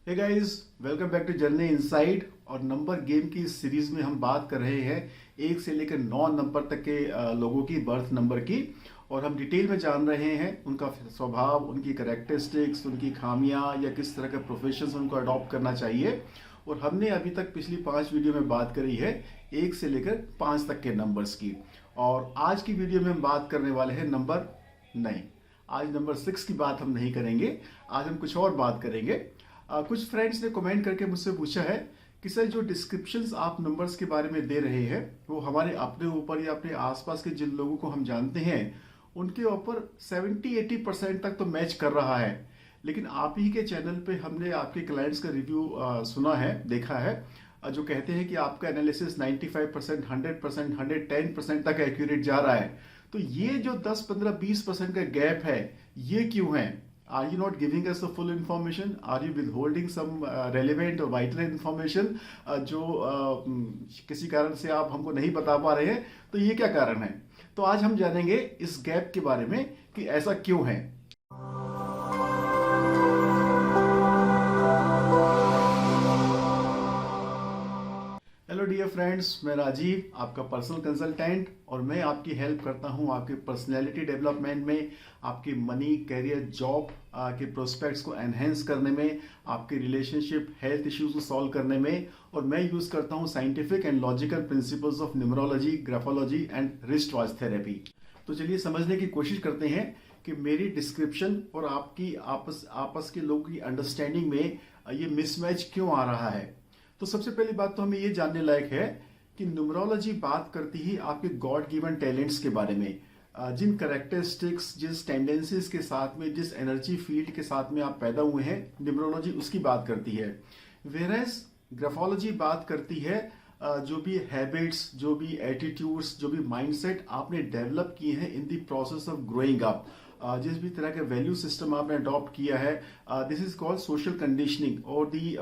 Hey guys, welcome back to journey inside. और number game की इस सीरीज में हम बात कर रहे हैं 1 से लेकर 9 नंबर तक के लोगों की बर्थ नंबर की। और हम डिटेल में जान रहे हैं उनका स्वभाव, उनकी करेक्टरिस्टिक्स, उनकी खामियां या किस तरह के प्रोफेशन उनको अडॉप्ट करना चाहिए। और हमने अभी तक पिछली 5 वीडियो में बात करी है 1 से लेकर 5 तक के नंबर्स की। और आज की वीडियो में हम बात करने वाले हैं नंबर नहीं, आज नंबर 6 की बात हम नहीं करेंगे। आज हम कुछ और बात करेंगे। कुछ फ्रेंड्स ने कमेंट करके मुझसे पूछा है कि सर, जो डिस्क्रिप्शंस आप नंबर्स के बारे में दे रहे हैं वो हमारे अपने ऊपर या अपने आसपास के जिन लोगों को हम जानते हैं उनके ऊपर 70-80% तक तो मैच कर रहा है। लेकिन आप ही के चैनल पे हमने आपके क्लाइंट्स का रिव्यू सुना है, देखा है, जो कहते हैं कि आपका एनालिसिस 95%, 100%, 110% तक एक्यूरेट जा रहा है। तो ये जो 10, 15, 20% का गैप है, ये क्यों है? Are you not giving us the full information? Are you withholding some relevant or vital information जो किसी कारण से आप हमको नहीं बता पा रहे हैं? तो ये क्या कारण है? तो आज हम जानेंगे इस गैप के बारे में कि ऐसा क्यों है। हेलो डियर फ्रेंड्स, मैं राजीव, आपका पर्सनल कंसल्टेंट, और मैं आपकी हेल्प करता हूं आपके पर्सनैलिटी डेवलपमेंट में, आपके मनी, कैरियर, जॉब के प्रोस्पेक्ट्स को एनहेंस करने में, आपके रिलेशनशिप, हेल्थ इश्यूज को सॉल्व करने में। और मैं यूज करता हूं scientific and logical principles of numerology, graphology and wrist voice therapy. तो चलिए समझने की कोशिश करते हैं कि मेरी डिस्क्रिप्शन और आपकी आपस के लोगों की अंडरस्टैंडिंग में ये मिसमैच क्यों आ रहा है। तो सबसे पहली बात तो हमें ये जानने लायक है कि न्यूमरोलॉजी बात करती ही आपके गॉड गिवन टैलेंट्स के बारे में, जिन करेक्टरिस्टिक्स, जिस टेंडेंसीज के साथ में, जिस एनर्जी फील्ड के साथ में आप पैदा हुए हैं, न्यूमरोलॉजी उसकी बात करती है। वेयरएज ग्राफोलॉजी बात करती है जो भी हैबिट्स, जो भी एटीट्यूड्स, जो भी माइंडसेट आपने डेवलप किए हैं in the process of growing up, जिस भी तरह के वैल्यू सिस्टम आपने अडॉप्ट किया है, this is called social conditioning और the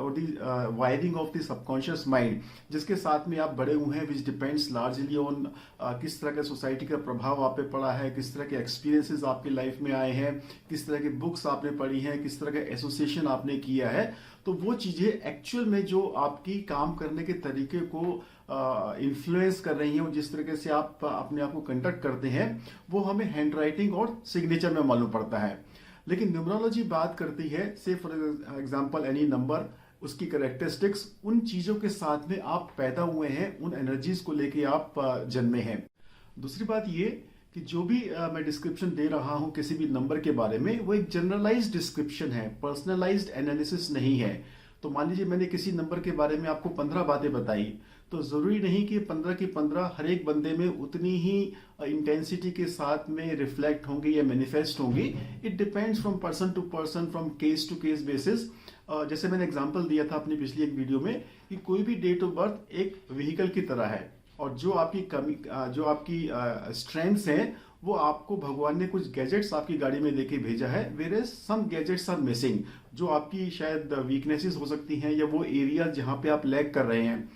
wiring of the subconscious mind, जिसके साथ में आप बड़े हुए हैं, विच डिपेंड्स लार्जली ऑन किस तरह का सोसाइटी का प्रभाव आप पे पड़ा है, किस तरह के एक्सपीरियंसेस आपकी लाइफ में आए हैं, किस तरह की बुक्स आपने पढ़ी हैं, किस तरह का एसोसिएशन आपने किया है। तो वो चीजें एक्चुअल में जो आपकी काम करने के तरीके को इन्फ्लुएंस कर रही हैं, जिस तरीके से आप अपने आप को कंडक्ट करते हैं, वो हमें हैंड राइटिंग और सिग्नेचर में मालूम पड़ता है। लेकिन न्यूमरोलॉजी बात करती है, से फॉर एग्जांपल एनी नंबर, उसकी करेक्टरिस्टिक्स, उन चीजों के साथ में आप पैदा हुए हैं, उन एनर्जीज को लेके आप जन्मे हैं। दूसरी बात ये कि जो भी मैं डिस्क्रिप्शन दे रहा हूं किसी भी नंबर के बारे में, वो एक जनरलाइज्ड डिस्क्रिप्शन है, पर्सनलाइज्ड एनालिसिस नहीं है। तो मान लीजिए मैंने किसी नंबर के बारे में आपको 15 बातें बताई, तो जरूरी नहीं कि 15 की 15 हर एक बंदे में उतनी ही इंटेंसिटी के साथ में रिफ्लेक्ट होंगी या मैनिफेस्ट होंगी। It depends from person to person, from case to case basis. जैसे मैंने एग्जांपल दिया था अपनी पिछली एक वीडियो में कि कोई भी डेट ऑफ बर्थ एक व्हीकल की तरह है, और जो आपकी कमी, जो आपकी स्ट्रेंथ्स हैं, वो आपको भगवान ने कुछ गैजेट्स आपकी गाड़ी में देके भेजा है, where some gadgets are missing, जो आपकी शायद वीकनेसेस हो सकती हैं या वो एरिया जहां पे आप लैग कर रहे हैं।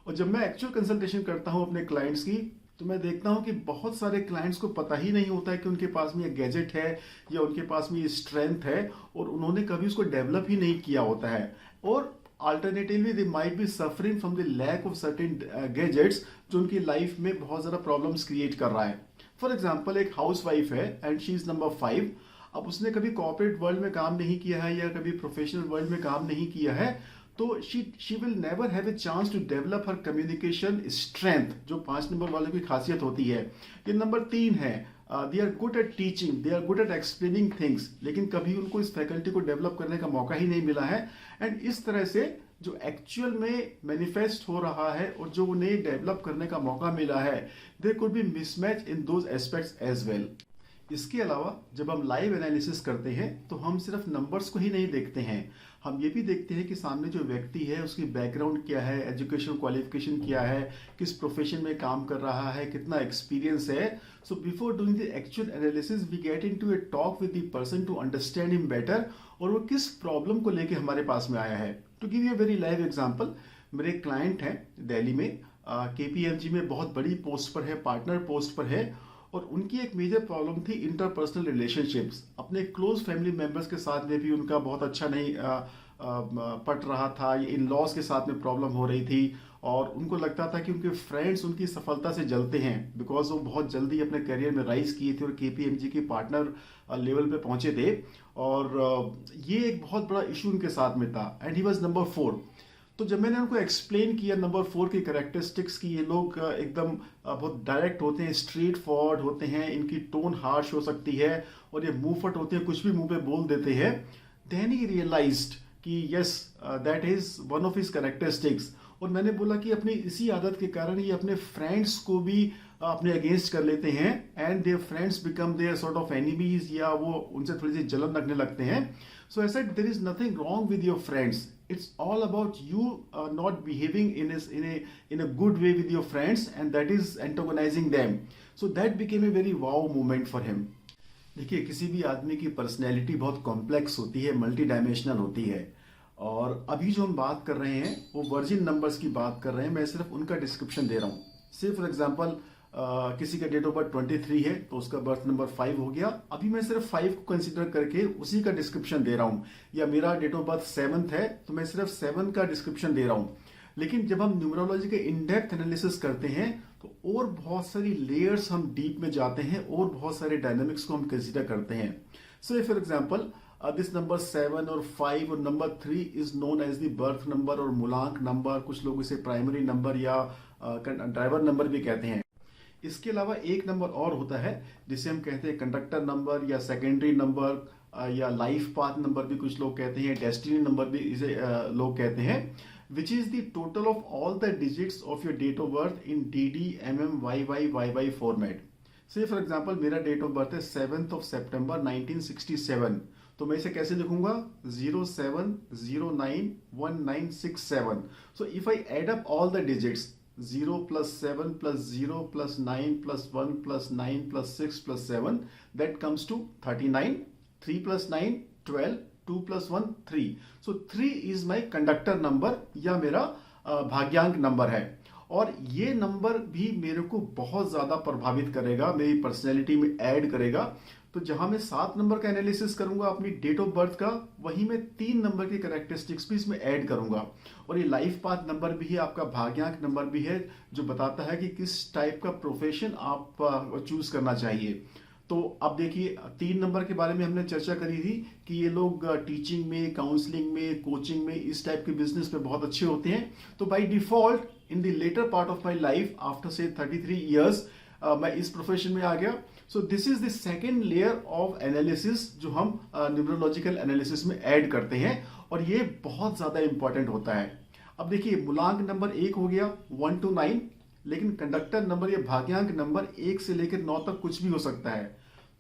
और जब मैं एक्चुअल कंसल्टेशन करता हूं अपने क्लाइंट्स की, तो मैं देखता हूं कि बहुत सारे क्लाइंट्स को पता ही नहीं होता है कि उनके पास में ये गैजेट है या उनके पास में ये स्ट्रेंथ है, और उन्होंने कभी उसको डेवलप ही नहीं किया होता है। और alternatively they might be suffering from the lack of certain gadgets, जो उनकी लाइफ में बहुत ज़्यादा प्रॉब्लम्स क्रिएट कर रहा है। फॉर एग्जाम्पल, एक हाउस वाइफ है एंड शी इज नंबर 5। अब उसने कभी कॉर्पोरेट वर्ल्ड में काम नहीं किया है या कभी प्रोफेशनल वर्ल्ड में काम नहीं किया है, तो she will never have a chance to develop her communication strength, जो 5 नंबर वालों की खासियत होती है। ये नंबर 3 है, they are good at teaching, they are good at explaining things, लेकिन कभी उनको इस फैकल्टी को डेवलप करने का मौका ही नहीं मिला है। एंड इस तरह से जो एक्चुअल में मैनिफेस्ट हो रहा है और जो उन्हें डेवलप करने का मौका मिला है, there could be mismatch in those aspects as well. इसके अलावा जब हम लाइव एनालिसिस करते हैं तो हम सिर्फ नंबर्स को ही नहीं देखते हैं, हम ये भी देखते हैं कि सामने जो व्यक्ति है उसकी बैकग्राउंड क्या है, एजुकेशन क्वालिफिकेशन क्या है, किस प्रोफेशन में काम कर रहा है, कितना एक्सपीरियंस है। So before doing the actual analysis we get into a talk with the person to understand him better, और वो किस प्रॉब्लम को लेके हमारे पास में आया है। To give you a very live example, मेरे एक क्लाइंट हैं दिल्ली में, केपीएमजी में बहुत बड़ी पोस्ट पर है, पार्टनर पोस्ट पर है, और उनकी एक मेजर प्रॉब्लम थी इंटरपर्सनल रिलेशनशिप्स। अपने क्लोज फैमिली मेंबर्स के साथ में भी उनका बहुत अच्छा नहीं पट रहा था, इन लॉज के साथ में प्रॉब्लम हो रही थी, और उनको लगता था कि उनके फ्रेंड्स उनकी सफलता से जलते हैं, बिकॉज वो बहुत जल्दी अपने करियर में राइज किए थे और केपीएमजी के पार्टनर लेवल पे पहुंचे थे। और ये एक बहुत बड़ा इशू उनके साथ में था, एंड ही वॉज नंबर 4। तो जब मैंने उनको एक्सप्लेन किया नंबर 4 की करेक्टरिस्टिक्स की, ये लोग एकदम बहुत डायरेक्ट होते हैं, स्ट्रेट फॉरवर्ड होते हैं, इनकी टोन हार्श हो सकती है, और ये मुंह फट होते हैं, कुछ भी मुंह पे बोल देते हैं। देन ही रियलाइज्ड कि yes, that is one of his characteristics. और मैंने बोला कि अपनी इसी आदत के कारण ये अपने फ्रेंड्स को भी अपने अगेंस्ट कर लेते हैं, and their friends become their sort of enemies, या वो उनसे थोड़ी सी जलन रखने लगते हैं। So I said there is nothing wrong with your friends, it's all about you not behaving in a good way with your friends, and that is antagonizing them. So that became a very wow moment for him. देखिए, किसी भी आदमी की personality बहुत complex होती है, multi dimensional होती है, और अभी जो हम बात कर रहे हैं वो वर्जिन नंबर्स की बात कर रहे हैं। मैं सिर्फ उनका डिस्क्रिप्शन दे रहा हूँ। से फॉर एग्जाम्पल किसी का डेट ऑफ बर्थ 23 है, तो उसका बर्थ नंबर 5 हो गया। अभी मैं सिर्फ 5 को कंसिडर करके उसी का डिस्क्रिप्शन दे रहा हूँ। या मेरा डेट ऑफ बर्थ 7th है, तो मैं सिर्फ 7 का डिस्क्रिप्शन दे रहा हूँ। लेकिन जब हम न्यूमरोलॉजी के इन डेप्थ एनालिसिस करते हैं, तो और बहुत सारी लेयर्स हम डीप में जाते हैं, और बहुत सारे डायनामिक्स को हम कंसिडर करते हैं। So for example this number 7 और 5 और number 3 is known as the birth number और मूलांक नंबर। कुछ लोग इसे प्राइमरी नंबर या ड्राइवर नंबर भी कहते हैं। इसके अलावा एक नंबर और होता है जिसे हम कहते हैं कंडक्टर नंबर, या सेकेंडरी नंबर, या लाइफ पाथ नंबर भी कुछ लोग कहते हैं, डेस्टिनी नंबर भी इसे लोग कहते हैं, which is the total of all the digits of your date of birth in DD MM YY format. Say for example मेरा डेट ऑफ बर्थ है 7th of September 1967, तो मैं इसे कैसे लिखूंगा? 07091967। So if I add up all the digits 0 plus 7 plus 0 plus 9 plus 1 plus 9 plus 6 plus 7, that comes to 39. 3 plus 9 12, 2 plus 1 3. So 3 is my conductor number, या मेरा भाग्यांक number है। और ये नंबर भी मेरे को बहुत ज्यादा प्रभावित करेगा, मेरी पर्सनैलिटी में ऐड करेगा। तो जहां मैं 7 नंबर का एनालिसिस करूंगा अपनी डेट ऑफ बर्थ का, वहीं मैं 3 नंबर की कैरेक्टरिस्टिक्स भी इसमें ऐड करूंगा। और ये लाइफ पाथ नंबर भी है, आपका भाग्यांक नंबर भी है, जो बताता है कि किस टाइप का प्रोफेशन आप चूज करना चाहिए। तो अब देखिए, 3 नंबर के बारे में हमने चर्चा करी थी कि ये लोग टीचिंग में, काउंसलिंग में, कोचिंग में, इस टाइप के बिजनेस में बहुत अच्छे होते हैं। तो by default in the latter part of my life after say 33 years मैं इस प्रोफेशन में आ गया। So this is the second layer of analysis जो हम न्यूमरोलॉजिकल एनालिसिस में ऐड करते हैं, और ये बहुत ज्यादा इंपॉर्टेंट होता है। अब देखिए, मूलांक नंबर 1 हो गया 1 to 9, लेकिन कंडक्टर नंबर या भाग्यांक नंबर 1 से लेकर 9 तक कुछ भी हो सकता है।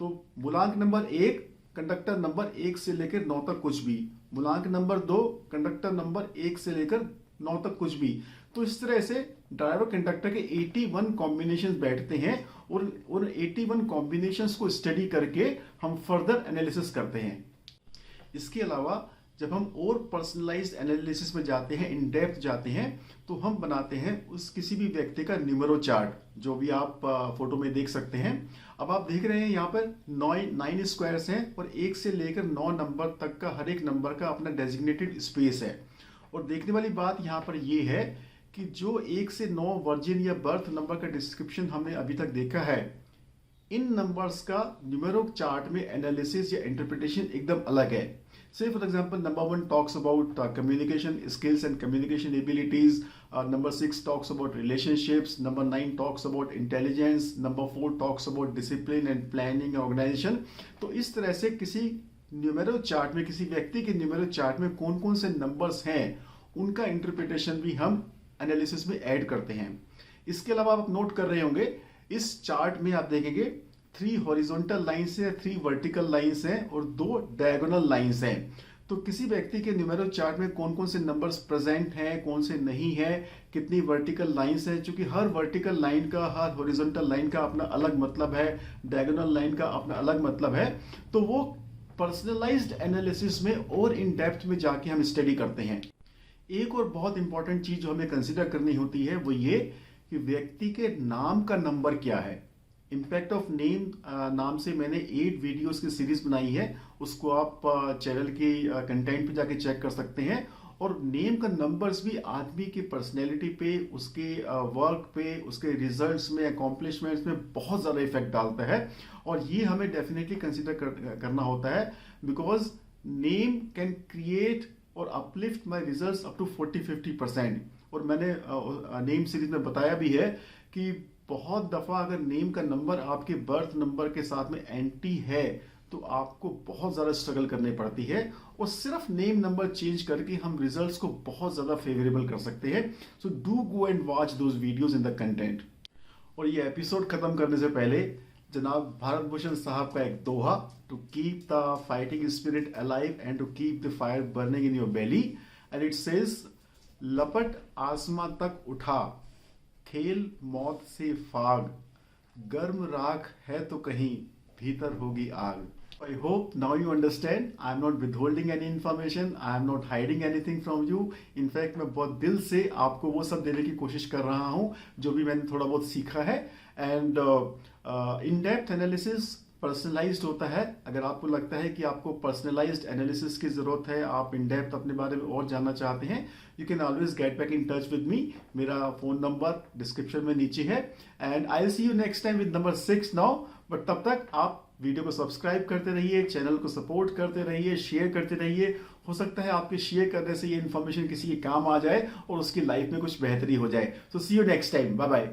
तो मूलांक नंबर 1, कंडक्टर नंबर 1 से लेकर 9 तक कुछ भी। मूलांक नंबर 2, कंडक्टर नंबर 1 से लेकर 9 तक कुछ भी। तो इस तरह से ड्राइवर कंडक्टर के 81 कॉम्बिनेशंस बैठते हैं, और उन 81 कॉम्बिनेशंस को स्टडी करके हम फर्दर एनालिसिस करते हैं। इसके अलावा जब हम और पर्सनलाइज्ड एनालिसिस में जाते हैं, इन डेप्थ जाते हैं, तो हम बनाते हैं उस किसी भी व्यक्ति का न्यूमेरो चार्ट, जो भी आप फोटो में देख सकते हैं। अब आप देख रहे हैं यहाँ पर 9 स्क्वायर्स हैं, और 1 से लेकर 9 नंबर तक का हर एक नंबर का अपना डेजिग्नेटेड स्पेस है। और देखने वाली बात यहाँ पर ये है कि जो 1 से 9 वर्जिन या बर्थ नंबर का डिस्क्रिप्शन हमने अभी तक देखा है, इन नंबर्स का न्यूमेरो चार्ट में एनालिसिस या इंटरप्रिटेशन एकदम अलग है। Say for example, number 1 talks about communication skills and communication abilities. Number 6 talks about relationships. Number 9 talks about intelligence. Number 4 talks about discipline and planning and organization. तो इस तरह से किसी न्यूमेरो चार्ट में, किसी व्यक्ति के न्यूमेरो चार्ट में कौन कौन से नंबर्स हैं, उनका इंटरप्रिटेशन भी हम एनालिसिस में ऐड करते हैं। इसके अलावा आप नोट कर रहे होंगे, इस चार्ट में आप देखेंगे 3 हॉरिजॉन्टल लाइन्स हैं, 3 वर्टिकल लाइन्स हैं, और 2 डायगोनल लाइन्स हैं। तो किसी व्यक्ति के न्यूमेरो चार्ट में कौन कौन से नंबर्स प्रेजेंट हैं, कौन से नहीं है, कितनी वर्टिकल लाइन्स हैं, क्योंकि हर वर्टिकल लाइन का, हर हॉरिजॉन्टल लाइन का अपना अलग मतलब है, डायगोनल लाइन का अपना अलग मतलब है। तो वो पर्सनलाइज्ड एनालिसिस में और इन डेप्थ में जाके हम स्टडी करते हैं। एक और बहुत इंपॉर्टेंट चीज जो हमें कंसिडर करनी होती है, वो ये कि व्यक्ति के नाम का नंबर क्या है। इम्पैक्ट ऑफ नेम नाम से मैंने 8 वीडियोस की सीरीज बनाई है। उसको आप चैनल के कंटेंट पे जाके चेक कर सकते हैं। और नेम का नंबर्स भी आदमी की पर्सनैलिटी पे, उसके वर्क पे, उसके रिजल्ट्स में, अकॉम्प्लिशमेंट्स में बहुत ज़्यादा इफेक्ट डालता है। और ये हमें डेफिनेटली कंसिडर करना होता है, बिकॉज नेम कैन क्रिएट और uplift my results up to 40-50%। और मैंने नेम सीरीज में बताया भी है कि बहुत दफ़ा अगर नेम का नंबर आपके बर्थ नंबर के साथ में एंटी है तो आपको बहुत ज़्यादा स्ट्रगल करनी पड़ती है। और सिर्फ नेम नंबर चेंज करके हम रिजल्ट्स को बहुत ज़्यादा फेवरेबल कर सकते हैं। So do go and watch those videos in the content. और ये एपिसोड खत्म करने से पहले जनाब भारत भूषण साहब का एक दोहा, to keep the fighting spirit alive and to keep the fire burning in your belly, and it says, लपट आसमां तक उठा, खेल मौत से फाग, गर्म राख है तो कहीं भीतर होगी आग। I hope now you understand. I am not withholding any information. I am not hiding anything from you. In fact, मैं बहुत दिल से आपको वो सब देने की कोशिश कर रहा हूँ जो भी मैंने थोड़ा बहुत सीखा है। And in depth analysis personalised होता है। अगर आपको लगता है कि आपको पर्सनलाइज्ड एनालिसिस की जरूरत है, आप इन डेप्थ अपने बारे में और जानना चाहते हैं, you can always get back in touch with me. मेरा फोन नंबर डिस्क्रिप्शन में नीचे है। And I will see you next time with number 6 now. But तब तक आप वीडियो को सब्सक्राइब करते रहिए, चैनल को सपोर्ट करते रहिए, शेयर करते रहिए। हो सकता है आपके शेयर करने से ये इन्फॉर्मेशन किसी के काम आ जाए और उसकी लाइफ में कुछ बेहतरी हो जाए। So see you next time, bye bye.